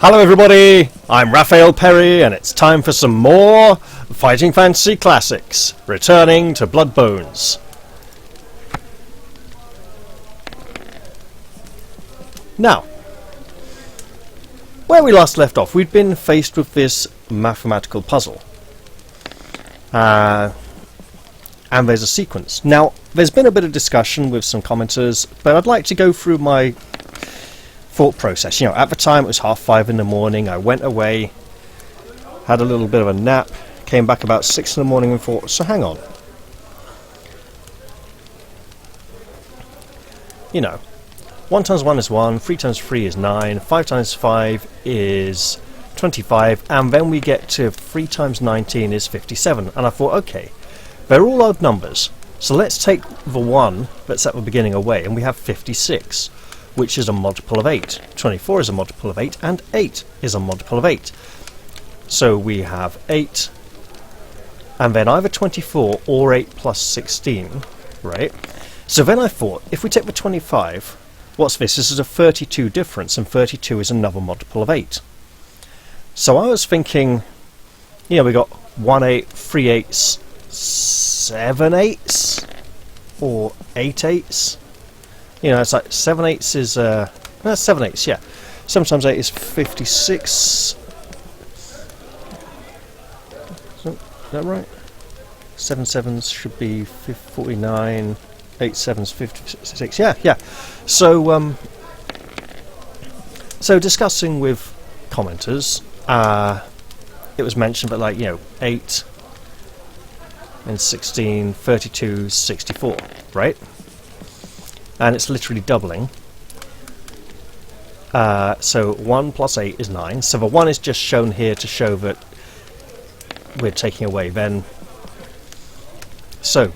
Hello everybody, I'm Raphael Perry and it's time for some more Fighting Fantasy Classics, returning to Bloodbones. Now, where we last left off, we'd been faced with this mathematical puzzle. And there's a sequence. Now, there's been a bit of discussion with some commenters, but I'd like to go through my thought process. You know, at the time it was 5:30 in the morning, I went away, had a little bit of a nap, came back about 6 in the morning and thought, so hang on. You know, 1 times 1 is 1, 3 times 3 is 9, 5 times 5 is 25, and then we get to 3 times 19 is 57. And I thought, okay, they're all odd numbers, so let's take the 1 that's at the beginning away, and we have 56. Which is a multiple of 8. 24 is a multiple of 8, and 8 is a multiple of 8. So we have 8, and then either 24 or 8 plus 16, right? So then I thought, if we take the 25, what's this? This is a 32 difference, and 32 is another multiple of 8. So I was thinking, you know, we got 1 8, 3 8s, 7 8s, or 8 8s. You know, it's like 7 8s is, 7 8s, yeah. 7 times 8 is 56. Is that right? 7 7s should be 49. 8 7s, 56. Yeah. So, so discussing with commenters, it was mentioned that, like, you know, 8 and 16, 32, 64, right? And it's literally doubling. So 1 plus 8 is 9. So the 1 is just shown here to show that we're taking away then. So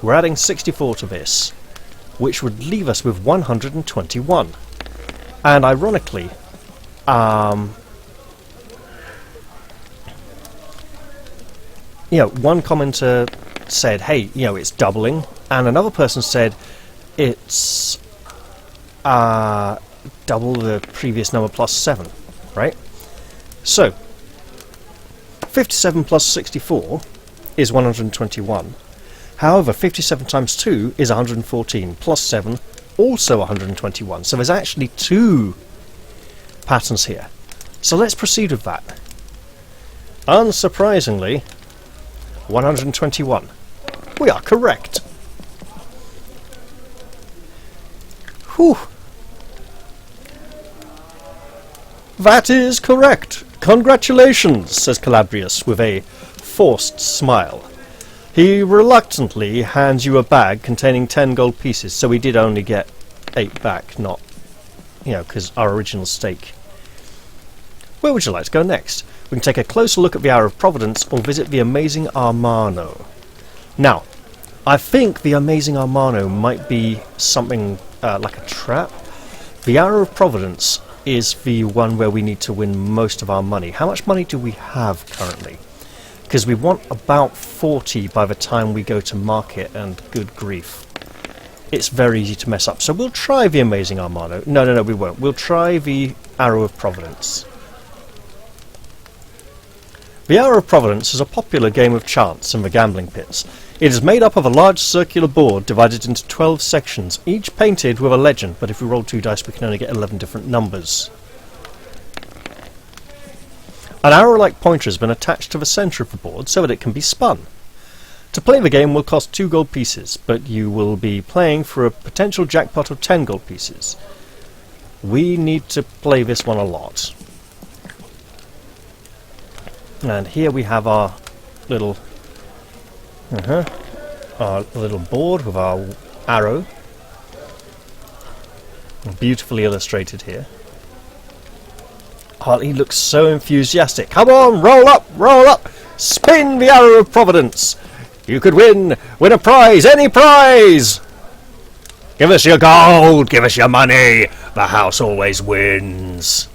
we're adding 64 to this, which would leave us with 121. And ironically, you know, one commenter said, hey, you know, it's doubling, and another person said it's double the previous number plus 7, right? So 57 plus 64 is 121. However, 57 times 2 is 114, plus 7 also 121. So there's actually 2 patterns here. So let's proceed with that. Unsurprisingly, 121. We are correct. Whew. That is correct. Congratulations, says Calabrius with a forced smile. He reluctantly hands you a bag containing 10 gold pieces, so we did only get 8 back, not, you know, because our original stake. Where would you like to go next? We can take a closer look at the Hour of Providence or visit the Amazing Armano. Now, I think the Amazing Armano might be something like a trap. The Hour of Providence is the one where we need to win most of our money. How much money do we have currently? Because we want about 40 by the time we go to market, and good grief, it's very easy to mess up. So we'll try the Amazing Armano. No, we won't. We'll try the Arrow of Providence. The Hour of Providence is a popular game of chance in the gambling pits. It is made up of a large circular board divided into 12 sections, each painted with a legend, but if we roll 2 dice we can only get 11 different numbers. An arrow-like pointer has been attached to the centre of the board so that it can be spun. To play the game will cost 2 gold pieces, but you will be playing for a potential jackpot of 10 gold pieces. We need to play this one a lot. And here we have our little board with our arrow, beautifully illustrated here. Oh, he looks so enthusiastic. Come on, roll up, spin the Arrow of Providence. You could win a prize, any prize. Give us your gold, give us your money. The house always wins.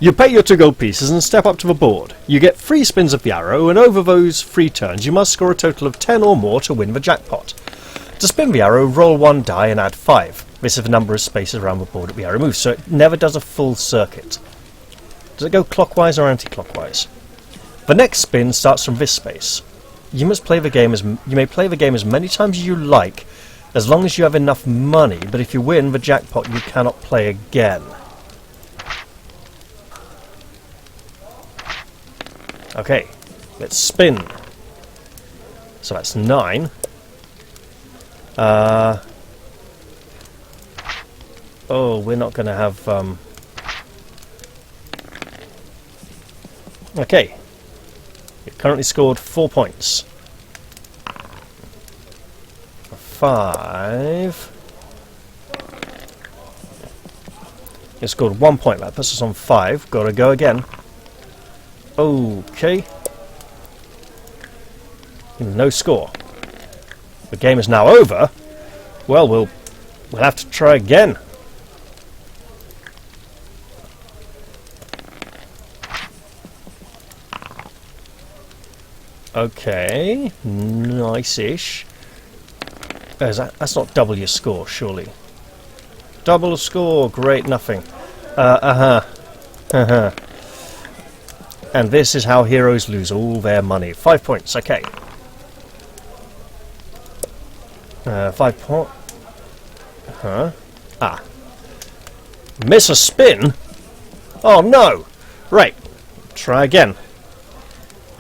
You pay your 2 gold pieces and step up to the board. You get 3 spins of the arrow, and over those 3 turns you must score a total of 10 or more to win the jackpot. To spin the arrow, roll 1 die and add 5. This is the number of spaces around the board that we are removed, so it never does a full circuit. Does it go clockwise or anti-clockwise? The next spin starts from this space. You may play the game as many times as you like, as long as you have enough money, but if you win the jackpot you cannot play again. Okay, let's spin. So that's 9. Oh, we're not going to have... Okay. You've currently scored 4 points. 5. You scored 1 point. That puts us on 5. Gotta go again. Okay. No score. The game is now over. Well, we'll have to try again. Okay, nice-ish. That's not double your score, surely. Double score, great, nothing. And this is how heroes lose all their money. 5 points, okay. 5 points. Miss a spin? Oh no! Right, try again.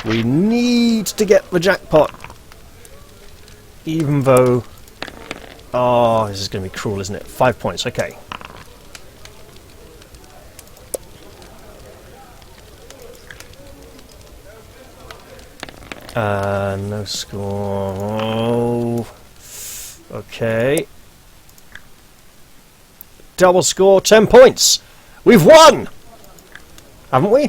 We need to get the jackpot. Even though... Oh, this is going to be cruel, isn't it? 5 points, okay. No score. Oh. Okay. Double score, 10 points. We've won! Haven't we?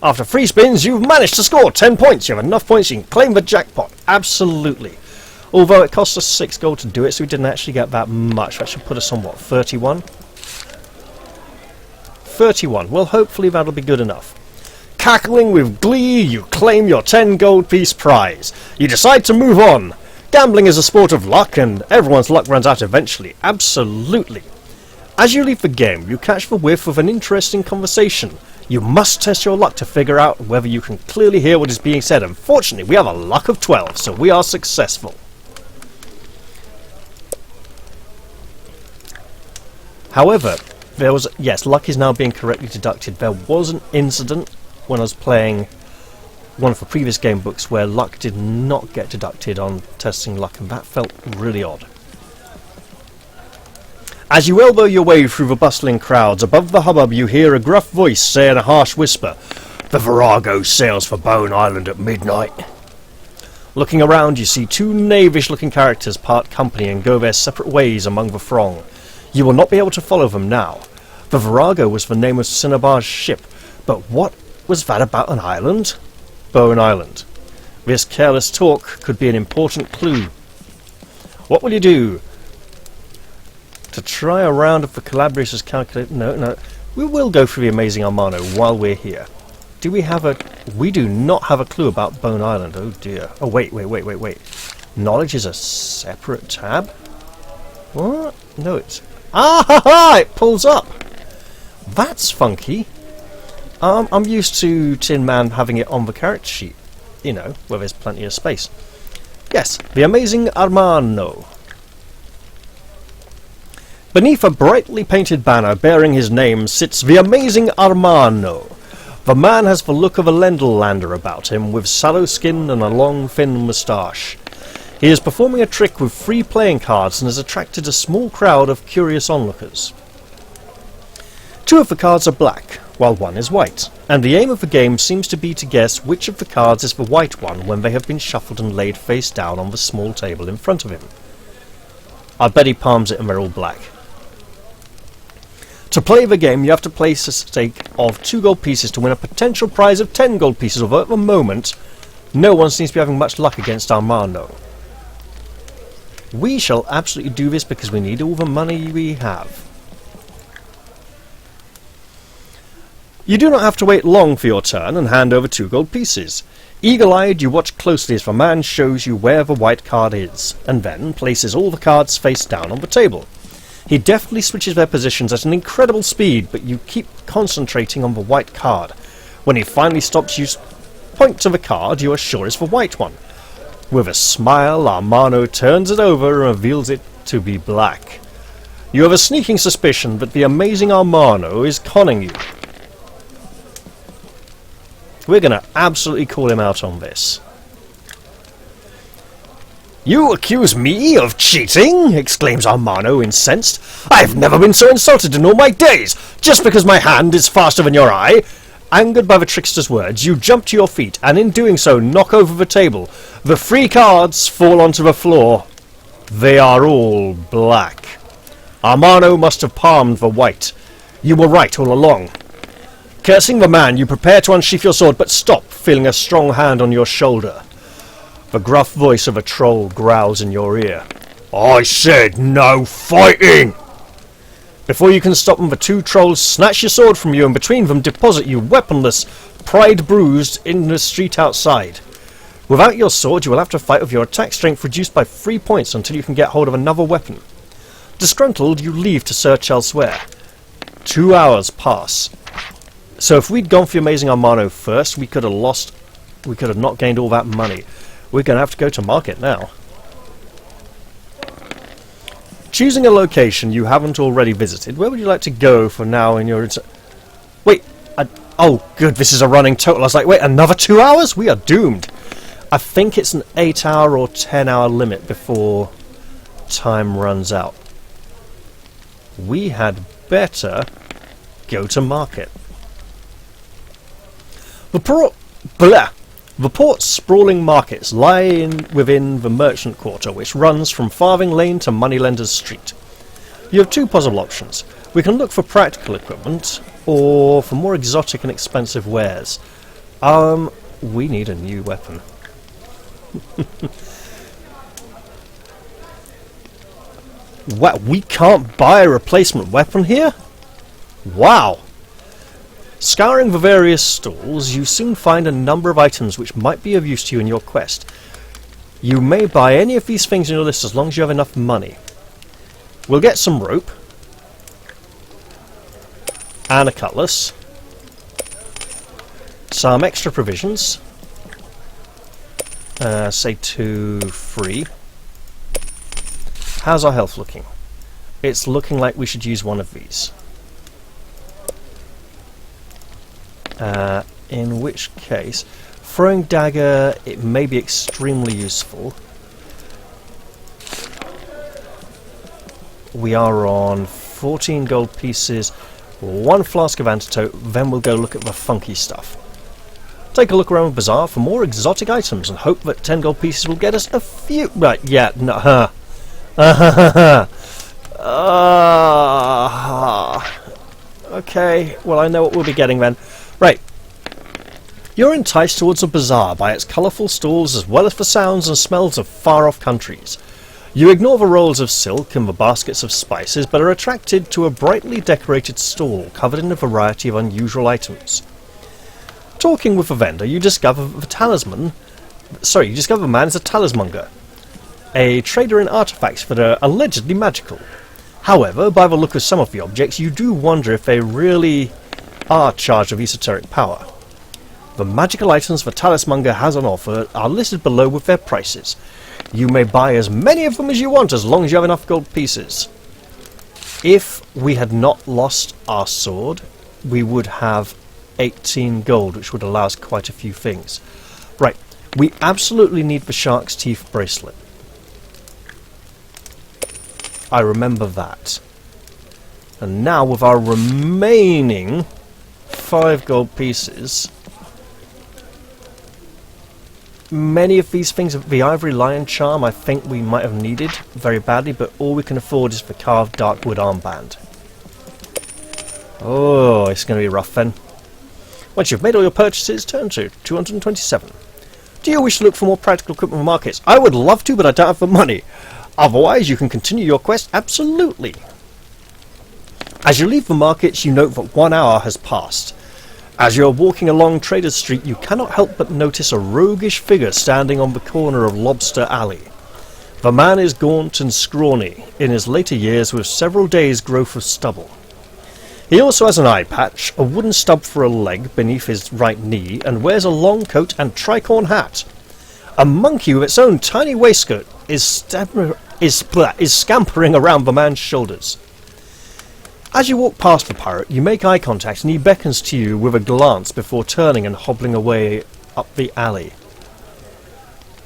After 3 spins, you've managed to score 10 points. You have enough points, you can claim the jackpot. Absolutely. Although it cost us 6 gold to do it, so we didn't actually get that much. That should put us on, what, 31? 31. Well, hopefully that'll be good enough. Cackling with glee, you claim your 10 gold piece prize. You decide to move on. Gambling is a sport of luck, and everyone's luck runs out eventually. Absolutely. As you leave the game, you catch the whiff of an interesting conversation. You must test your luck to figure out whether you can clearly hear what is being said. Unfortunately, we have a luck of 12, so we are successful. However, there was... Yes, luck is now being correctly deducted. There was an incident when I was playing one of the previous game books where luck did not get deducted on testing luck, and that felt really odd. As you elbow your way through the bustling crowds, above the hubbub you hear a gruff voice say in a harsh whisper, "The Virago sails for Bone Island at midnight." Looking around, you see 2 knavish-looking characters part company and go their separate ways among the throng. You will not be able to follow them now. The Virago was the name of Cinnabar's ship, but what was that about an island? Bone Island. This careless talk could be an important clue. What will you do? To try a round of the Calabrius calculated... No. We will go through the Amazing Armano while we're here. Do we have a... We do not have a clue about Bone Island. Oh dear. Oh, wait. Knowledge is a separate tab? What? No, it's... Ah ha ha! It pulls up! That's funky. I'm used to Tin Man having it on the character sheet. You know, where there's plenty of space. Yes, the Amazing Armano. Beneath a brightly painted banner bearing his name sits the Amazing Armano. The man has the look of a Lendl-lander about him, with sallow skin and a long thin moustache. He is performing a trick with 3 playing cards and has attracted a small crowd of curious onlookers. 2 of the cards are black, while 1 is white, and the aim of the game seems to be to guess which of the cards is the white one when they have been shuffled and laid face down on the small table in front of him. I bet he palms it and they're all black. To play the game, you have to place a stake of 2 gold pieces to win a potential prize of 10 gold pieces, although at the moment, no one seems to be having much luck against Armano. We shall absolutely do this because we need all the money we have. You do not have to wait long for your turn and hand over 2 gold pieces. Eagle-eyed, you watch closely as the man shows you where the white card is, and then places all the cards face down on the table. He deftly switches their positions at an incredible speed, but you keep concentrating on the white card. When he finally stops, you point to the card you are sure is the white one. With a smile, Armano turns it over and reveals it to be black. You have a sneaking suspicion that the amazing Armano is conning you. We're going to absolutely call him out on this. "You accuse me of cheating?" exclaims Armano, incensed. "I've never been so insulted in all my days, just because my hand is faster than your eye." Angered by the trickster's words, you jump to your feet, and in doing so knock over the table. The 3 cards fall onto the floor. They are all black. Armano must have palmed the white. You were right all along. Cursing the man, you prepare to unsheath your sword, but stop, feeling a strong hand on your shoulder. The gruff voice of a troll growls in your ear. "I said no fighting!" Before you can stop them, the 2 trolls snatch your sword from you and between them deposit you weaponless, pride bruised, in the street outside. Without your sword, you will have to fight with your attack strength reduced by 3 points until you can get hold of another weapon. Disgruntled, you leave to search elsewhere. 2 hours pass. So if we'd gone for the amazing Armano first, we could have not gained all that money. We're going to have to go to market now. Choosing a location you haven't already visited, where would you like to go for now in your... Wait, oh good, this is a running total. I was like, wait, another 2 hours? We are doomed. I think it's an 8-hour or 10-hour limit before time runs out. We had better go to market. The port's sprawling markets lie within the merchant quarter, which runs from Farthing Lane to Moneylenders Street. You have 2 possible options. We can look for practical equipment, or for more exotic and expensive wares. We need a new weapon. What, we can't buy a replacement weapon here? Wow! Scouring the various stalls, you soon find a number of items which might be of use to you in your quest. You may buy any of these things in your list as long as you have enough money. We'll get some rope. And a cutlass. Some extra provisions. Say 2 free. How's our health looking? It's looking like we should use one of these. In which case, throwing dagger, it may be extremely useful. We are on 14 gold pieces, 1 flask of antidote, then we'll go look at the funky stuff. Take a look around the bazaar for more exotic items and hope that 10 gold pieces will get us a few... Right, yeah, no, okay, well I know what we'll be getting then. Right. You're enticed towards a bazaar by its colourful stalls as well as the sounds and smells of far-off countries. You ignore the rolls of silk and the baskets of spices, but are attracted to a brightly decorated stall covered in a variety of unusual items. Talking with a vendor, you discover the man is a talismonger, a trader in artifacts that are allegedly magical. However, by the look of some of the objects, you do wonder if they really are charged with esoteric power. The magical items the talismonger has on offer are listed below with their prices. You may buy as many of them as you want as long as you have enough gold pieces. If we had not lost our sword, we would have 18 gold, which would allow us quite a few things. Right, we absolutely need the shark's teeth bracelet. I remember that. And now with our remaining 5 gold pieces, many of these things, the ivory lion charm I think we might have needed very badly, but all we can afford is the carved darkwood armband. Oh, it's going to be rough then. Once you've made all your purchases, turn to 227. Do you wish to look for more practical equipment markets? I would love to, but I don't have the money. Otherwise, you can continue your quest absolutely. As you leave the markets, you note that 1 hour has passed. As you are walking along Traders Street, you cannot help but notice a roguish figure standing on the corner of Lobster Alley. The man is gaunt and scrawny, in his later years with several days' growth of stubble. He also has an eye patch, a wooden stub for a leg beneath his right knee, and wears a long coat and tricorn hat. A monkey with its own tiny waistcoat is scampering around the man's shoulders. As you walk past the pirate, you make eye contact and he beckons to you with a glance before turning and hobbling away up the alley.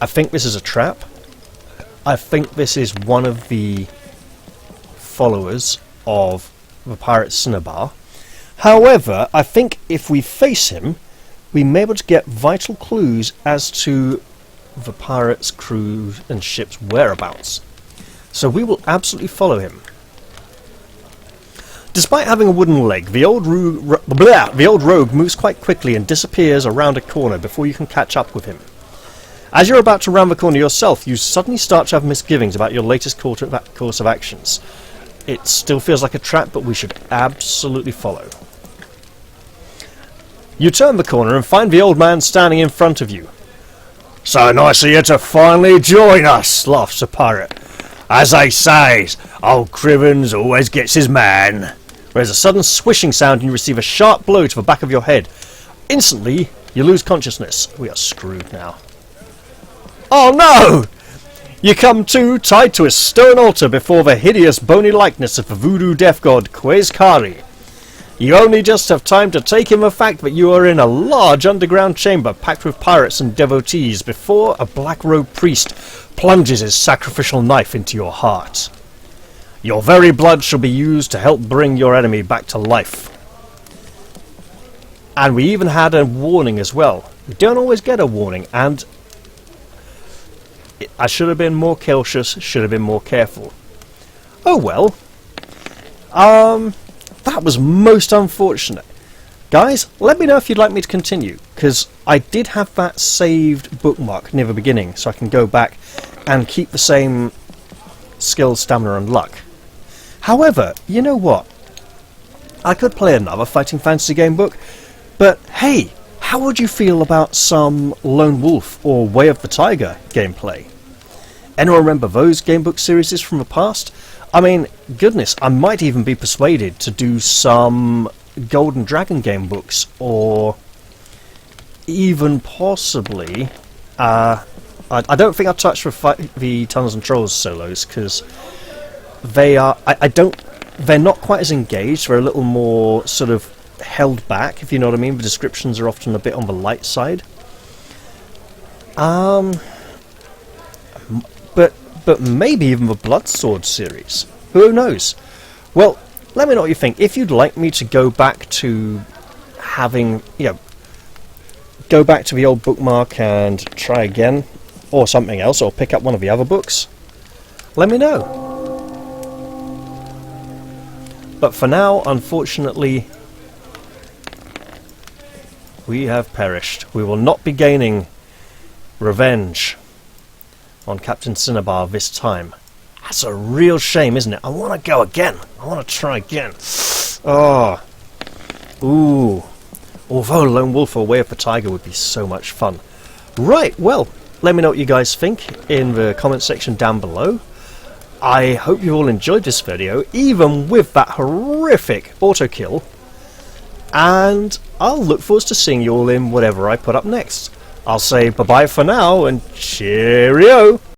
I think this is a trap. I think this is one of the followers of the pirate Cinnabar. However, I think if we face him, we may be able to get vital clues as to the pirate's crew and ship's whereabouts. So we will absolutely follow him. Despite having a wooden leg, the old rogue moves quite quickly and disappears around a corner before you can catch up with him. As you're about to round the corner yourself, you suddenly start to have misgivings about your latest course of actions. It still feels like a trap, but we should absolutely follow. You turn the corner and find the old man standing in front of you. "So nice of you to finally join us," laughs the pirate. "As they say, old Crivens always gets his man." There's a sudden swishing sound and you receive a sharp blow to the back of your head. Instantly, you lose consciousness. We are screwed now. Oh no! You come to, tied to a stone altar before the hideous bony likeness of the voodoo death god Quezcari. You only just have time to take in the fact that you are in a large underground chamber packed with pirates and devotees before a black-robed priest plunges his sacrificial knife into your heart. Your very blood shall be used to help bring your enemy back to life. And we even had a warning as well. We don't always get a warning, and I should have been more cautious, should have been more careful. Oh well. That was most unfortunate. Guys, let me know if you'd like me to continue, because I did have that saved bookmark near the beginning, so I can go back and keep the same skill, stamina and luck. However, you know what? I could play another fighting fantasy game book, but hey, how would you feel about some Lone Wolf or Way of the Tiger gameplay? Anyone remember those game book series from the past? I mean, goodness, I might even be persuaded to do some Golden Dragon game books, or even possibly I don't think I'll touch the Tunnels and Trolls solos, because they are they're not quite as engaged. They're a little more sort of held back, if you know what I mean. The descriptions are often a bit on the light side. But maybe even the Bloodsword series. Who knows? Well, let me know what you think. If you'd like me to go back to having, go back to the old bookmark and try again, or something else, or pick up one of the other books, let me know. But for now, unfortunately, we have perished. We will not be gaining revenge on Captain Cinnabar this time. That's a real shame, isn't it? I want to go again. I want to try again. Oh. Ooh. Although Lone Wolf or Way of the Tiger would be so much fun. Right, well, let me know what you guys think in the comment section down below. I hope you all enjoyed this video, even with that horrific auto kill. And I'll look forward to seeing you all in whatever I put up next. I'll say bye-bye for now, and cheerio!